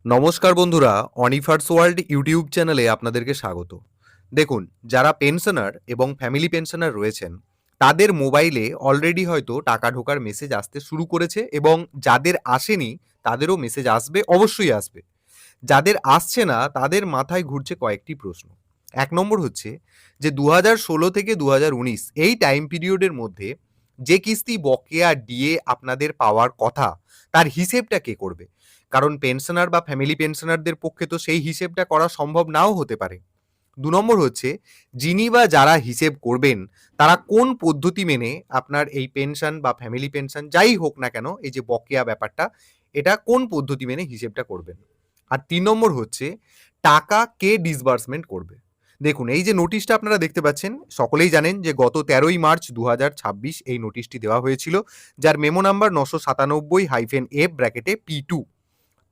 নমস্কার বন্ধুরা, অনিফার্স world YouTube চ্যানেলে আপনাদেরকে স্বাগত। দেখুন, যারা পেনশনার এবং ফ্যামিলি পেনশনার রয়েছেন, তাদের মোবাইলে অলরেডি হয়তো টাকা ঢোকার মেসেজ আসতে শুরু করেছে এবং যাদের আসেনি তাদেরও মেসেজ আসবে, অবশ্যই আসবে। যাদের আসছে না তাদের মাথায় ঘুরছে কয়েকটি প্রশ্ন। ১ নম্বর হচ্ছে যে ২০১৬ থেকে ২০১৯ এই টাইম পিরিয়ডের মধ্যে যে কিস্তি বকেয়া ডিএ আপনাদের পাওয়ার কথা, তার হিসেবটা কে করবে? কারণ পেনশনার বা ফ্যামিলি পেনশনারদের পক্ষে তো সেই হিসেবটা করা সম্ভব নাও হতে পারে। ২ নম্বর হচ্ছে যিনি বা যারা হিসেব করবেন তারা কোন পদ্ধতি মেনে আপনার এই পেনশন বা ফ্যামিলি পেনশন যাই হোক না কেন, এই যে বকেয়া ব্যাপারটা, এটা কোন পদ্ধতি মেনে হিসেবটা করবেন। আর ৩ নম্বর হচ্ছে টাকা কে ডিসবার্সমেন্ট করবে। দেখুন, এই যে নোটিশটা আপনারা দেখতে পাচ্ছেন, সকলেই জানেন যে গত ১৩ই মার্চ ২০২৬ এই নোটিশটি দেওয়া হয়েছিল, যার মেমো নাম্বার ৯৯৭-F-P2।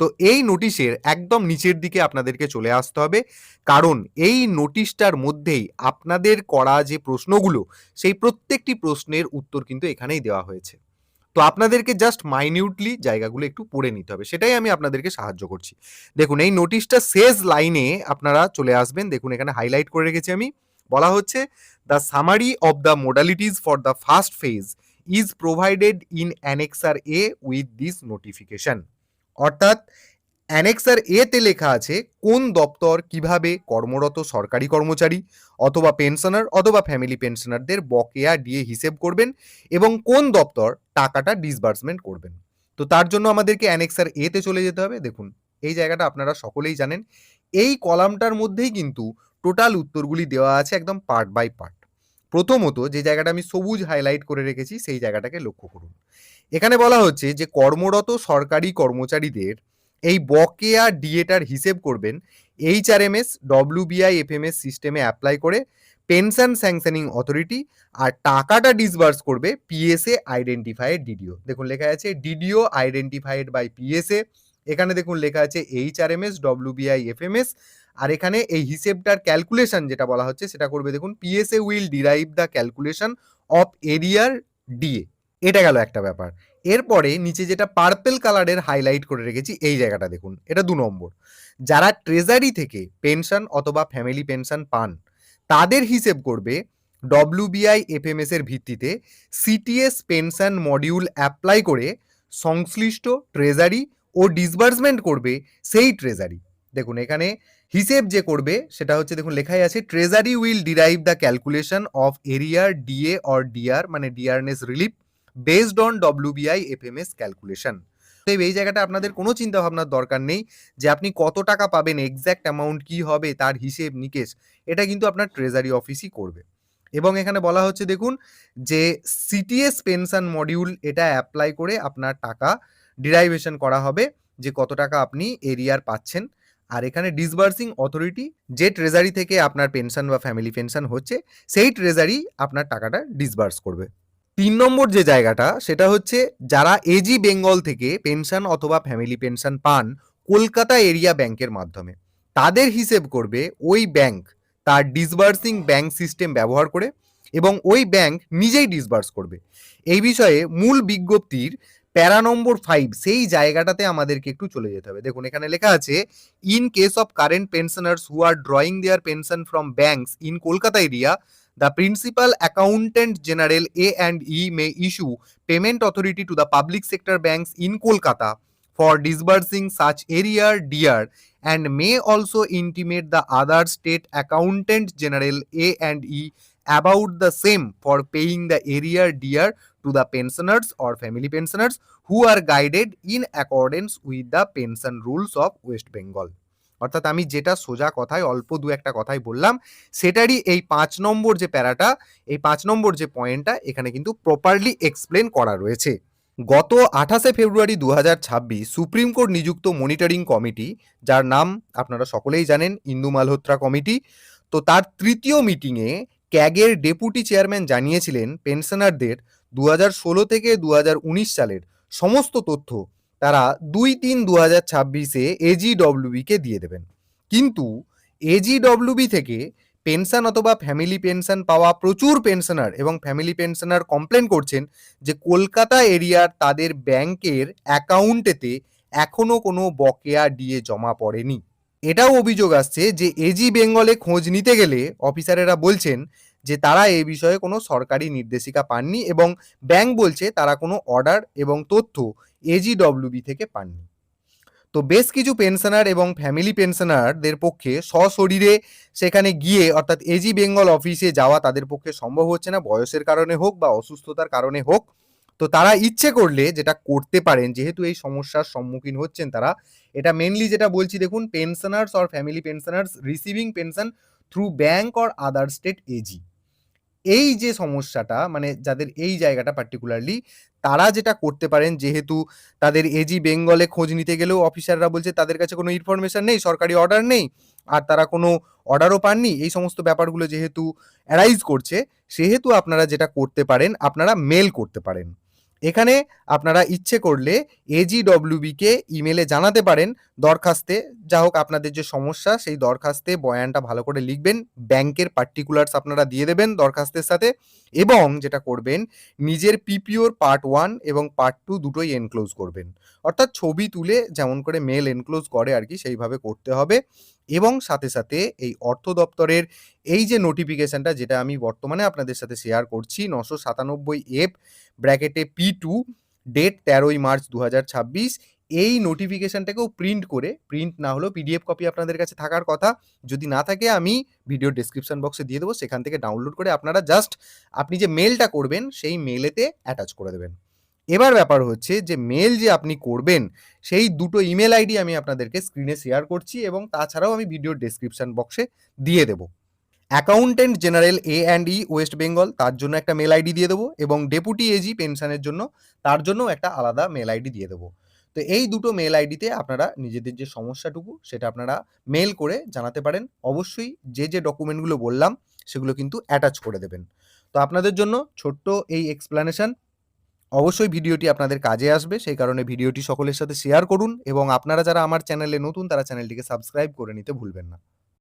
তো এই নোটিশের একদম নিচের দিকে আপনাদেরকে চলে আসতে হবে, কারণ এই নোটিশটার মধ্যেই আপনাদের করা যে প্রশ্নগুলো, সেই প্রত্যেকটি প্রশ্নের উত্তর কিন্তু এখানেই দেওয়া হয়েছে। তো আপনাদেরকে জাস্ট মাইনিউটলি জায়গাগুলো একটু পড়ে নিতে হবে, সেটাই আমি আপনাদেরকে সাহায্য করছি। দেখুন, এই নোটিশটা শেষ লাইনে আপনারা চলে আসবেন, দেখুন এখানে হাইলাইট করে রেখেছি আমি। বলা হচ্ছে, the summary of the modalities for the first phase is provided in annexure A with this notification. অর্থাৎ অ্যানেক্সার এ তে লেখা আছে কোন দপ্তর কিভাবে কর্মরত সরকারি কর্মচারী অথবা পেনশনার অথবা ফ্যামিলি পেনশনারদের বকেয়া ডিএ হিসেব করবেন এবং কোন দপ্তর টাকাটা ডিসবার্সমেন্ট করবেন। তো তার জন্য আমাদেরকে অ্যানেক্সার এ তে চলে যেতে হবে। দেখুন, এই জায়গাটা আপনারা সকলেই জানেন। এই কলামটার মধ্যেই কিন্তু টোটাল উত্তরগুলি দেওয়া আছে একদম পার্ট বাই পার্ট। প্রথমত যে জায়গাটা আমি সবুজ হাইলাইট করে রেখেছি সেই জায়গাটাকে লক্ষ্য করুন। এখানে বলা হচ্ছে যে কর্মরত সরকারি কর্মচারীদের এই বকেয়া ডিএটার হিসেব করবেন এইচআরএমএস, ডব্লিউবিআই, এফএমএস সিস্টেমে অ্যাপ্লাই করে পেনশন স্যাংশনিং অথরিটি, আর টাকাটা ডিসবার্স করবে পিএসএ আইডেন্টিফাইড ডিডিও। দেখুন লেখা আছে ডিডিও আইডেন্টিফাইড বাই পিএসএ। এখানে দেখুন লেখা আছে এইচআরএমএস, ডব্লিউবিআই, এফএমএস। আর এখানে এই হিসেবটার ক্যালকুলেশন যেটা বলা হচ্ছে সেটা করবে, দেখুন, PSA will derive the calculation of arrear DA. এটা গেল একটা ব্যাপার। এরপরে নিচে যেটা পার্পেল কালারের হাইলাইট করে রেখেছি এই জায়গাটা দেখুন, এটা ২ নম্বর। যারা ট্রেজারি থেকে পেনশন অথবা ফ্যামিলি পেনশন পান তাদের হিসেব করবে ডব্লিউবিআই এফএমএস এর ভিত্তিতে সিটিএস পেনশন মডিউল অ্যাপ্লাই করে সংশ্লিষ্ট ট্রেজারি ও ডিসবার্সমেন্ট করবে সেই ট্রেজারি। দেখুন এখানে হিসেব যে করবে সেটা হচ্ছে, দেখুন লেখাই আছে treasury will derive the calculation of arrear DA or DR, মানে dearness relief, based on WBI FMS calculation. এই জায়গাটা আপনাদের কোনো চিন্তা ভাবনার দরকার নেই যে আপনি কত টাকা পাবেন, এক্স্যাক্ট অ্যামাউন্ট কি হবে তার হিসেব নিকেশ, এটা কিন্তু আপনার ট্রেজারি অফিসই করবে। এবং এখানে বলা হচ্ছে, দেখুন, যে সিটিএস পেনশন মডিউল এটা অ্যাপ্লাই করে আপনার টাকা ডিরাইভেশন করা হবে যে কত টাকা আপনি এরিয়ার পাচ্ছেন। আর এখানে ডিসবার্সিং অথরিটি, যে ট্রেজারি থেকে আপনার পেনশন বা ফ্যামিলি পেনশন হচ্ছে সেই ট্রেজারি আপনার টাকাটা ডিসবার্স করবে। ৩ নম্বর যে জায়গাটা সেটা হচ্ছে যারা এজি বেঙ্গল থেকে পেনশন অথবা ফ্যামিলি পেনশন পান কলকাতা এরিয়া ব্যাংকের মাধ্যমে, তাদের হিসেব করবে ওই ব্যাংক তার ডিসবার্সিং ব্যাংক সিস্টেম ব্যবহার করে এবং ওই ব্যাংক নিজেই ডিসবার্স করবে। এই বিষয়ে মূল বিজ্ঞপ্তির প্যারা নম্বর 5 সেই জায়গাটাতে আমাদেরকে একটু চলে যেতে হবে। দেখুন এখানে লেখা আছে, in case of current pensioners who are drawing their pension from banks in Kolkata area, the principal accountant general A&E may issue payment authority to the public sector banks in Kolkata for disbursing such arrear DR and may also intimate the other state accountant general A&E about the same for paying the arrear DR to the pensioners or family pensioners who are guided in accordance with the pension rules of West Bengal। অর্থাৎ আমি যেটা সোজা কথায় অল্প দু একটা কথাই বললাম, সেটারই এই ৫ নম্বর যে প্যারাটা, এই ৫ নম্বর যে পয়েন্টটা এখানে কিন্তু প্রপারলি এক্সপ্লেন করা রয়েছে। গত ২৮শে ফেব্রুয়ারি ২০২৬ সুপ্রিম কোর্ট নিযুক্ত মনিটরিং কমিটি, যার নাম আপনারা সকলেই জানেন, ইন্দু মালহোত্রা কমিটি, তো তার তৃতীয় মিটিংয়ে ক্যাগের ডেপুটি চেয়ারম্যান জানিয়েছিলেন পেনশনারদের ২০১৬ থেকে ২০১৯ সালের সমস্ত তথ্য তারা ২/৩/২০২৬-এ এজিডব্লিউবিকে দিয়ে দেবেন। কিন্তু এজিডব্লিউবি থেকে পেনশন অথবা ফ্যামিলি পেনশন পাওয়া প্রচুর পেনশনার এবং ফ্যামিলি পেনশনার কমপ্লেন করছেন যে কলকাতা এরিয়ার তাদের ব্যাংকের অ্যাকাউন্টেতে এখনো কোনো বকেয়া ডিএ জমা পড়েনি। এটাও অভিযোগ আসছে যে এজি বেঙ্গলে খোঁজ নিতে গেলে অফিসারেরা বলছেন যে তারা এই বিষয়ে কোনো সরকারি নির্দেশিকা পাননি এবং ব্যাংক বলছে তারা কোনো অর্ডার এবং তথ্য এজিডব্লিউবি থেকে পাননি। তো বেশ কিছু পেনশনার এবং ফ্যামিলি পেনশনারদের পক্ষে সশরীরে সেখানে গিয়ে অর্থাৎ এজি বেঙ্গল অফিসে যাওয়া তাদের পক্ষে সম্ভব হচ্ছে না, বয়সের কারণে হোক বা অসুস্থতার কারণে হোক। তো তারা ইচ্ছে করলে যেটা করতে পারেন, যেহেতু এই সমস্যার সম্মুখীন হচ্ছেন তারা, এটা মেনলি যেটা বলছি দেখুন, pensioners or family pensioners receiving pension through bank or other state AG, এই যে সমস্যাটা মানে যাদের এই জায়গাটা পার্টিকুলারলি, তারা যেটা করতে পারেন, যেহেতু তাদের এজি বেঙ্গলে খোঁজ নিতে গেলেও অফিসাররা বলছে তাদের কাছে কোনো ইনফরমেশন নেই, সরকারি অর্ডার নেই, আর তারা কোনো অর্ডারও পাননি, এই সমস্ত ব্যাপারগুলো যেহেতু অ্যারাইজ করছে, সেহেতু আপনারা যেটা করতে পারেন, আপনারা মেল করতে পারেন। এখানে আপনারা ইচ্ছে করলে এজিডব্লিউবিকে ইমেলে জানাতে পারেন দরখাস্তে, যা হোক আপনাদের যে সমস্যা সেই দরখাস্তে বয়ানটা ভালো করে লিখবেন, ব্যাংকের পার্টিকুলার্স আপনারা দিয়ে দেবেন দরখাস্তের সাথে, এবং যেটা করবেন নিজের পিপিওর পার্ট 1 এবং পার্ট 2 দুটোই এনক্লোজ করবেন, অর্থাৎ ছবি তুলে যেমন করে মেল এনক্লোজ করে আর কি সেইভাবে করতে হবে। এবং সাথে সাথে এই অর্থ দপ্তরের এই যে নোটিফিকেশনটা যেটা আমি বর্তমানে আপনাদের সাথে শেয়ার করছি, 997F ব্র্যাকেটে P2, ডেট 13ই মার্চ 2026, এই নোটিফিকেশনটাকেও প্রিন্ট করে, প্রিন্ট না হলেও পিডিএফ কপি আপনাদের কাছে থাকার কথা, যদি না থাকে আমি ভিডিও ডেসক্রিপশন বক্সে দিয়ে দেবো, সেখান থেকে ডাউনলোড করে আপনারা জাস্ট আপনি যে মেলটা করবেন সেই মেলেতে অ্যাটাচ করে দেবেন। এবার ব্যাপার হচ্ছে যে মেল যে আপনি করবেন সেই দুটো ইমেল আইডি আমি আপনাদেরকে স্ক্রিনে শেয়ার করছি এবং তাছাড়াও আমি ভিডিও ডেসক্রিপশন বক্সে দিয়ে দেবো। Accountant general A&E West Bengal, তার জন্য একটা মেল আইডি দিয়ে দেবো, এবং ডেপুটি এজি পেনশনের জন্য তার জন্য একটা আলাদা মেল আইডি দিয়ে দেবো। তো এই দুটো মেল আইডিতে আপনারা নিজেদের যে সমস্যাটুকু সেটা আপনারা মেল করে জানাতে পারেন। অবশ্যই যে যে ডকুমেন্টগুলো বললাম সেগুলো কিন্তু অ্যাটাচ করে দেবেন। তো আপনাদের জন্য ছোট্ট এই এক্সপ্লানেশন, অবশ্যই ভিডিওটি আপনাদের কাজে আসবে, সেই কারণে ভিডিওটি সকলের সাথে শেয়ার করুন এবং আপনারা যারা আমার চ্যানেলে নতুন তারা চ্যানেলটিকে সাবস্ক্রাইব করে নিতে ভুলবেন না।